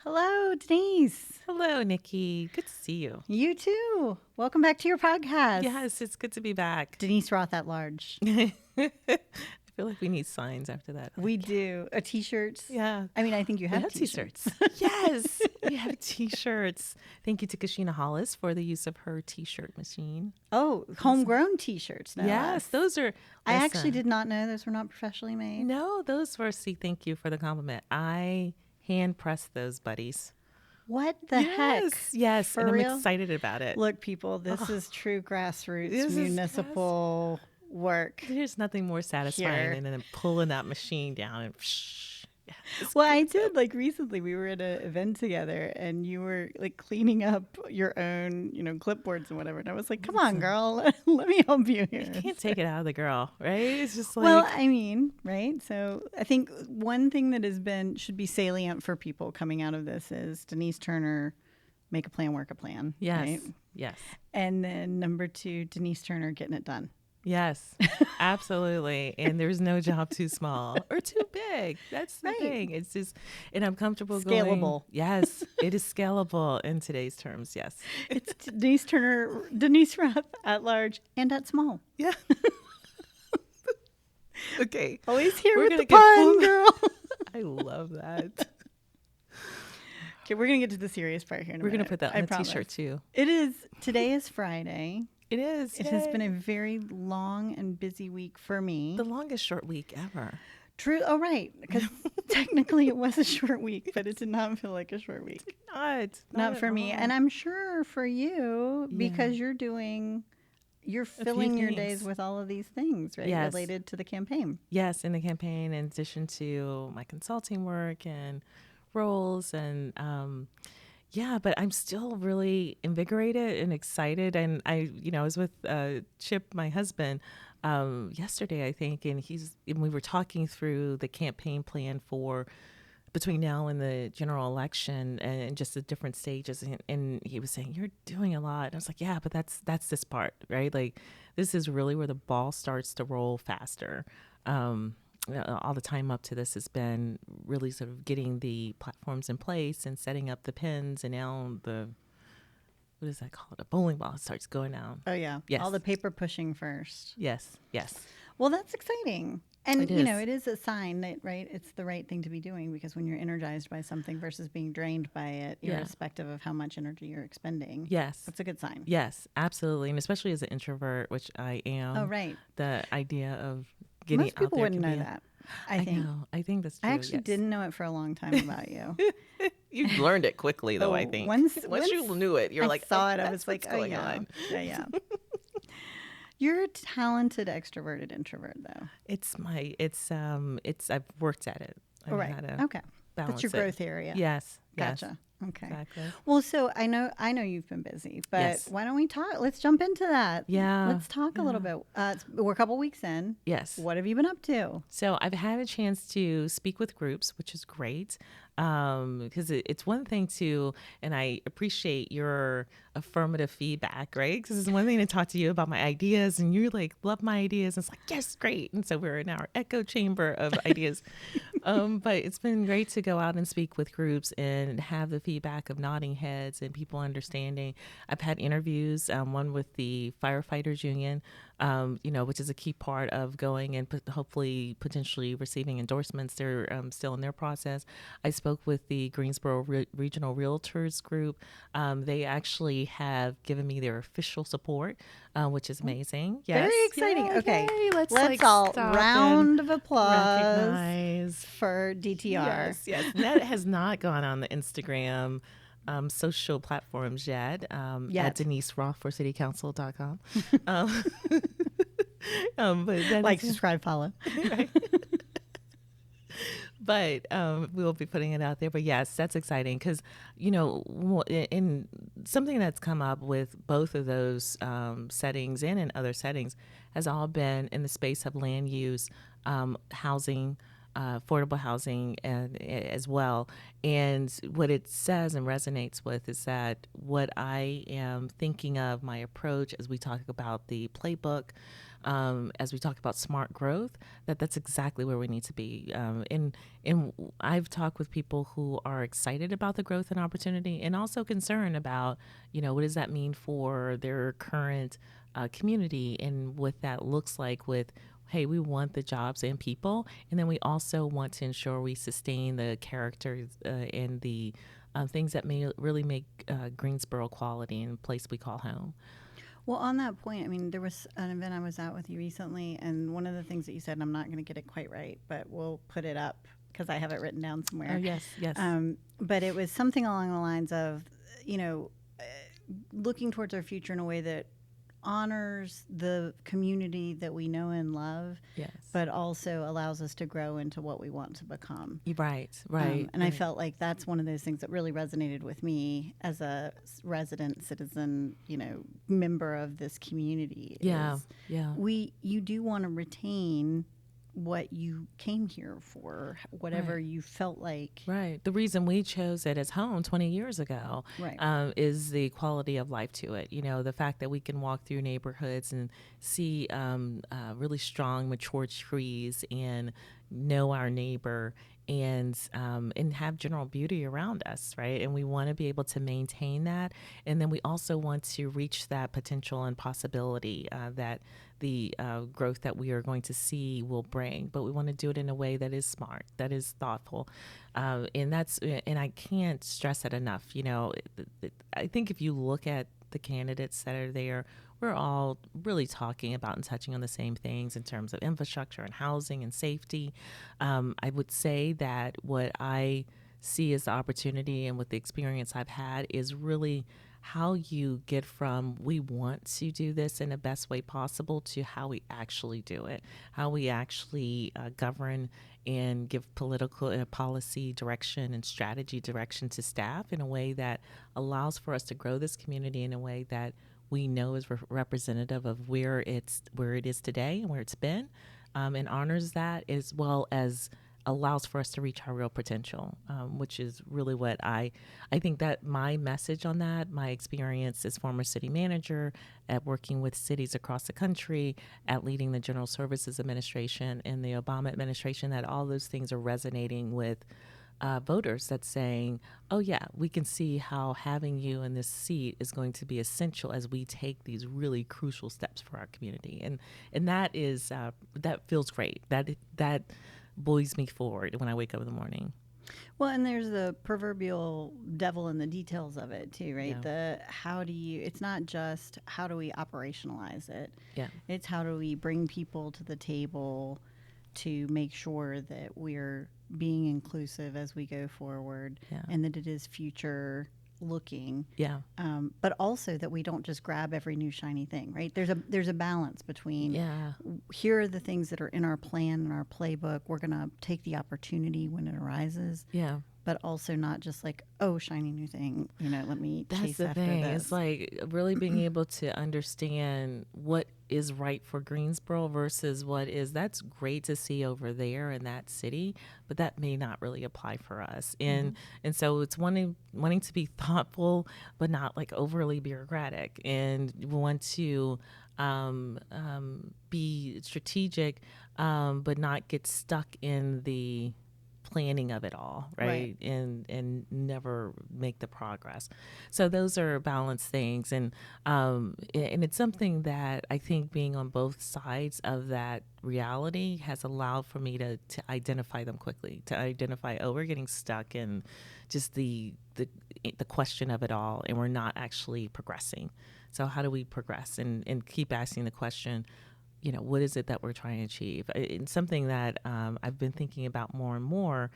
Hello, Denise. Hello, Nikki. Good to see you. You too. Welcome back to your podcast. Yes, it's good to be back. Denise Roth at large. I feel like we need signs after that. We do. T-shirts. Yeah. I mean, I think you have T-shirts. Yes, we have T-shirts. Thank you to Kashina Hollis for the use of her T-shirt machine. Oh, homegrown T-shirts. No Yes, less. those are. I actually did not know those were not professionally made. No, those were. See, thank you for the compliment. I hand pressed those buddies. What the heck? Yes, For and real? I'm excited about it. Look, people, this is true grassroots municipal work. There's nothing more satisfying Here. than pulling that machine down and. Well, I did recently we were at an event together and you were cleaning up your own, clipboards and whatever. And I was like, come on, girl, let me help you here. You can't take it out of the girl, right? It's just like. Well, I mean, right? So I think one thing that should be salient for people coming out of this is Denise Turner, make a plan, work a plan. Yes. Right? Yes. And then number 2, Denise Turner getting it done. Yes, absolutely. And there's no job too small or too big. That's the thing. It's just, and I'm comfortable Scalable. Yes, it is scalable in today's terms. Yes. It's Denise Turner, Denise Roth at large and at small. Yeah. Okay. Always here We're with the gonna get pun, girl. I love that. Okay, we're going to get to the serious part here in a We're going minute. to put that on the T-shirt too. It is. Today is Friday. It is. It has been a very long and busy week for me. The longest short week ever. True. Oh, right. Because technically it was a short week, but it did not feel like a short week. Not for me. And I'm sure for you, because you're filling your days with all of these things, right? Yes. Related to the campaign. Yes, in the campaign, in addition to my consulting work and roles and but I'm still really invigorated and excited. And I was with Chip, my husband, yesterday, I think, and we were talking through the campaign plan for between now and the general election and just the different stages. And he was saying, you're doing a lot. And I was like, yeah, but that's this part, right? Like, this is really where the ball starts to roll faster. All the time up to this has been really sort of getting the platforms in place and setting up the pins, and now what is that called? A bowling ball starts going down. Oh, yeah. Yes. All the paper pushing first. Yes. Well, that's exciting. And, It is. it is a sign that, right, it's the right thing to be doing, because when you're energized by something versus being drained by it, irrespective of how much energy you're expending. Yes. That's a good sign. Yes, absolutely. And especially as an introvert, which I am. Oh, right. The idea of getting Most out people there wouldn't can know be that. I think. know. I think that's true. I actually yes. didn't know it for a long time about you. You learned it quickly, though, I think. Once you knew it, you're I like, saw oh, it, I that's was like, what's oh, going yeah. on. Yeah. You're a talented extroverted introvert, though. I've worked at it. I know how to Okay. That's your growth area. Yes. Gotcha. Okay. Exactly. Well, so I know you've been busy, but Yes. why don't we talk? Let's jump into that. Yeah. Let's talk a little bit. We're a couple weeks in. Yes. What have you been up to? So I've had a chance to speak with groups, which is great, because it's one thing to, and I appreciate your affirmative feedback, right? Because it's one thing to talk to you about my ideas, and you love my ideas. And it's like, yes, great. And so we're in our echo chamber of ideas. But it's been great to go out and speak with groups and have the feedback of nodding heads and people understanding. I've had interviews, one with the Firefighters Union, which is a key part of going and hopefully potentially receiving endorsements. They're still in their process. I spoke with the Greensboro Regional Realtors Group. They actually have given me their official support, which is amazing. Yes. Very exciting. Yay, Okay. yay. Let's all stop round and of applause recognize for DTR. Yes. And that has not gone on the Instagram social platforms yet. At Denise Roth for citycouncil.com. But subscribe, follow. Right. But we'll be putting it out there. But yes, that's exciting because, in something that's come up with both of those settings and in other settings has all been in the space of land use, housing, affordable housing as well. And what it says and resonates with is that what I am thinking of, my approach as we talk about the playbook, as we talk about smart growth, that's exactly where we need to be. And I've talked with people who are excited about the growth and opportunity, and also concerned about, what does that mean for their current community and what that looks like with, hey, we want the jobs and people, and then we also want to ensure we sustain the characters and the things that may really make Greensboro quality and a place we call home. Well, on that point, I mean, there was an event I was at with you recently, and one of the things that you said, and I'm not going to get it quite right, but we'll put it up because I have it written down somewhere. Oh, yes, yes. But it was something along the lines of, looking towards our future in a way that honors the community that we know and love, yes, but also allows us to grow into what we want to become. Right. And I felt like that's one of those things that really resonated with me as a resident citizen, member of this community. Yeah. You do want to retain what you came here for, whatever Right. you felt like. Right. The reason we chose it as home 20 years ago Right. is the quality of life to it. The fact that we can walk through neighborhoods and see really strong, mature trees and know our neighbor and have general beauty around us, right? And we want to be able to maintain that. And then we also want to reach that potential and possibility that the growth that we are going to see will bring. But we want to do it in a way that is smart, that is thoughtful. And I can't stress it enough. I think if you look at the candidates that are there, we're all really talking about and touching on the same things in terms of infrastructure and housing and safety. I would say that what I see as the opportunity and with the experience I've had is really how you get from we want to do this in the best way possible to how we actually do it, how we actually govern and give political policy direction and strategy direction to staff in a way that allows for us to grow this community in a way that we know is representative of where it is today and where it's been, and honors that, as well as allows for us to reach our real potential, which is really what I think that my message on that, my experience as former city manager at working with cities across the country, at leading the General Services Administration and the Obama administration, that all those things are resonating with voters, that's saying, oh yeah, we can see how having you in this seat is going to be essential as we take these really crucial steps for our community. And that is that feels great. That buoys me forward when I wake up in the morning. Well, and there's the proverbial devil in the details of it too, right? Yeah. It's not just how do we operationalize it. Yeah. It's how do we bring people to the table to make sure that we're being inclusive as we go forward, Yeah. and that it is future looking. Yeah. But also that we don't just grab every new shiny thing, right? There's a balance between here are the things that are in our plan and our playbook. We're going to take the opportunity when it arises. Yeah. But also not just like, oh, shiny new thing, let me chase That's the after thing. this. It's like really being able to understand what is right for Greensboro versus what is, that's great to see over there in that city, but that may not really apply for us. And so it's wanting to be thoughtful, but not like overly bureaucratic, and want to be strategic, but not get stuck in the planning of it all, right? And never make the progress. So those are balanced things, and it's something that I think being on both sides of that reality has allowed for me to identify them quickly, to identify, oh, we're getting stuck in just the question of it all, and we're not actually progressing. So how do we progress and keep asking the question, what is it that we're trying to achieve? It's something that I've been thinking about more and more,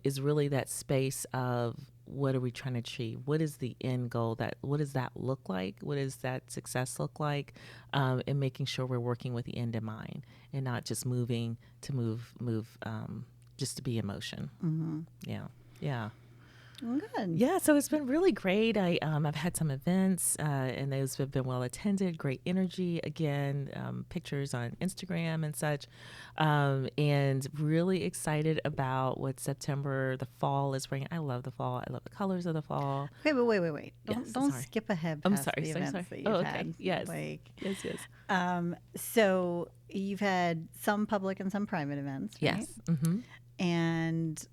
is really that space of what are we trying to achieve? What is the end goal? What does that look like? What does that success look like? And making sure we're working with the end in mind and not just moving to move just to be in motion. Mm-hmm. Yeah. Good. Yeah, so it's been really great. I've had some events, and those have been well attended. Great energy. Again, pictures on Instagram and such, and really excited about what September, the fall is bringing. I love the fall. I love the colors of the fall. Wait. Yes, Don't sorry. skip ahead I'm past sorry. the Sorry. events Sorry. that Oh, you've okay. had. Yes. Like, Yes. so you've had some public and some private events, right? Yes. Mm-hmm. And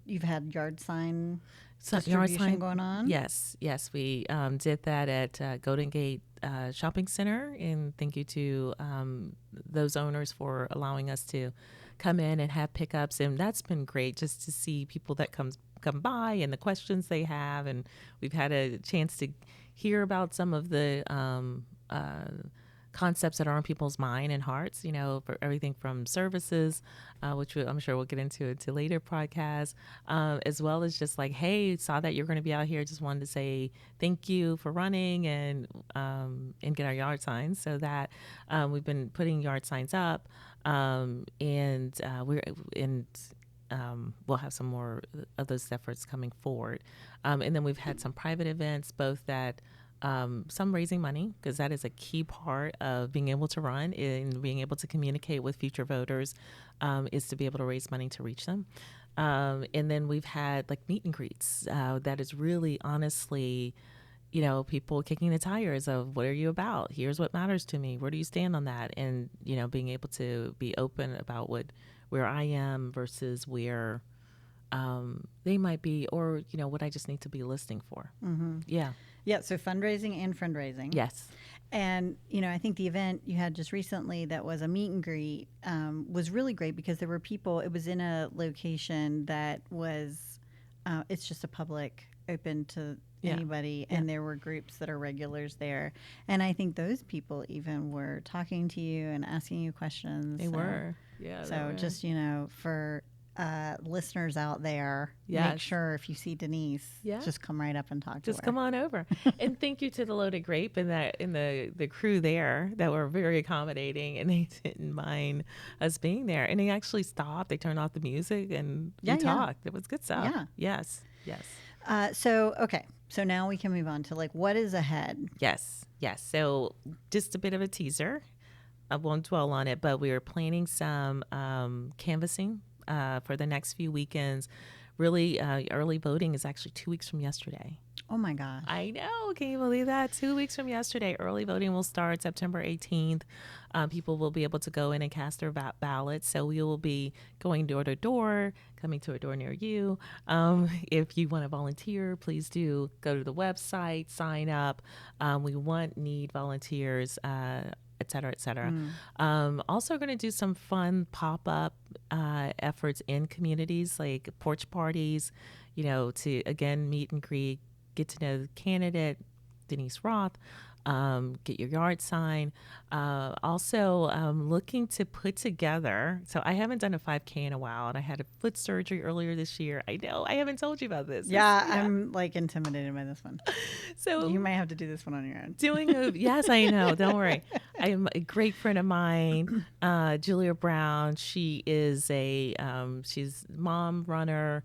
you've had yard sign So yard distribution sign. going on. Yes. We did that at Golden Gate Shopping Center, and thank you to those owners for allowing us to come in and have pickups, and that's been great just to see people that come by and the questions they have, and we've had a chance to hear about some of the concepts that are on people's mind and hearts, for everything from services, which I'm sure we'll get into later podcasts, as well as just like, hey, saw that you're going to be out here. Just wanted to say thank you for running and get our yard signs. So that we've been putting yard signs up, and we'll have some more of those efforts coming forward. And then we've had some private events, both that some raising money, because that is a key part of being able to run and being able to communicate with future voters, is to be able to raise money to reach them. And then we've had like meet and greets. That is really honestly, people kicking the tires of what are you about? Here's what matters to me. Where do you stand on that? And, being able to be open about where I am versus where they might be, or, what I just need to be listening for. Mm-hmm. Yeah. Yeah. So fundraising and fundraising. Yes. And, I think the event you had just recently that was a meet and greet was really great because there were people, it was in a location that was, it's just a public, open to anybody. Yeah. And there were groups that are regulars there. And I think those people even were talking to you and asking you questions. They were. Yeah. So just, for listeners out there, yes. make sure if you see Denise, just come right up and talk to her. Just come on over. And thank you to the Loaded Grape and the crew there that were very accommodating, and they didn't mind us being there. And they actually stopped. They turned off the music and we talked. It was good stuff. Yeah. Yes. So now we can move on to like what is ahead. Yes. So just a bit of a teaser. I won't dwell on it, but we are planning some canvassing for the next few weekends. Really, early voting is actually 2 weeks from yesterday. Oh my gosh. I know. Can you believe that? 2 weeks from yesterday. Early voting will start September 18th. People will be able to go in and cast their ballots. So we will be going door to door, coming to a door near you. If you want to volunteer, please do go to the website, sign up. We need volunteers, et cetera, et cetera. Also going to do some fun pop-up efforts in communities like porch parties, to, again, meet and greet, get to know the candidate, Denise Roth, get your yard sign. Also, looking to put together, so I haven't done a 5K in a while, and I had a foot surgery earlier this year. I know, I haven't told you about this. Yeah, I'm like intimidated by this one. So you might have to do this one on your own. Yes, I know. Don't worry. I'm a great friend of mine, Julia Brown. She is she's mom runner,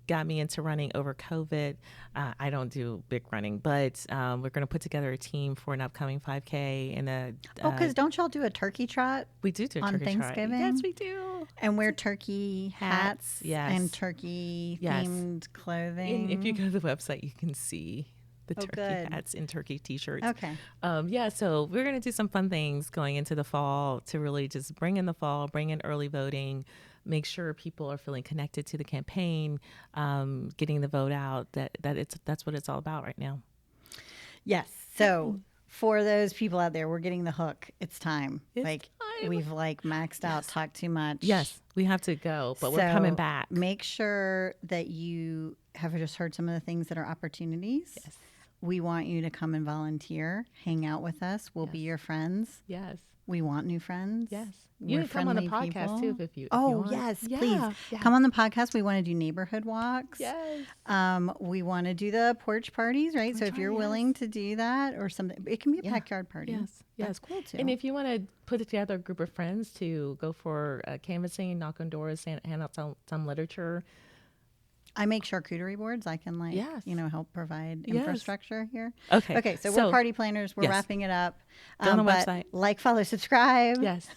got me into running over COVID. I don't do big running, but we're going to put together a team for an upcoming 5K. And because don't y'all do a turkey trot? We do a on turkey Thanksgiving. Trot. Yes, we do. And wear turkey hats. Yes. And turkey themed clothing. And if you go to the website, you can see the turkey hats and turkey t-shirts. Okay. So we're going to do some fun things going into the fall to really just bring in the fall, bring in early voting, make sure people are feeling connected to the campaign, getting the vote out. That's what it's all about right now. Yes. So for those people out there, we're getting the hook. It's time. We've maxed out, talked too much. Yes, we have to go, but we're coming back. Make sure that you have just heard some of the things that are opportunities. Yes. We want you to come and volunteer, hang out with us. We'll be your friends. Yes. We want new friends. Yes. You can come on the podcast too if you want. Yes, please. Come on the podcast. We want to do neighborhood walks. Yes. We want to do the porch parties, right? So if you're willing to do that or something, it can be a backyard party. Yes. That's cool too. And if you want to put together a group of friends to go for canvassing, knock on doors, hand out some literature, I make charcuterie boards. I can Yes. help provide Yes. infrastructure here. Okay. Okay. So we're party planners. We're yes. wrapping it up. Go on the but website. Like, follow, subscribe. Yes.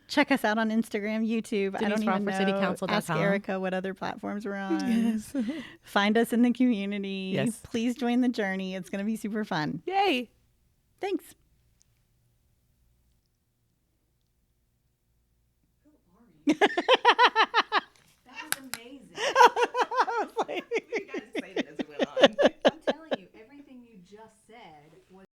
Check us out on Instagram, YouTube. I don't even know. DeniseRoth4CityCouncil.com. Ask Erica what other platforms we're on. Yes. Find us in the community. Yes. Please join the journey. It's going to be super fun. Yay. Thanks. That was amazing. I was like, you guys excited as we went on. I'm telling you, everything you just said was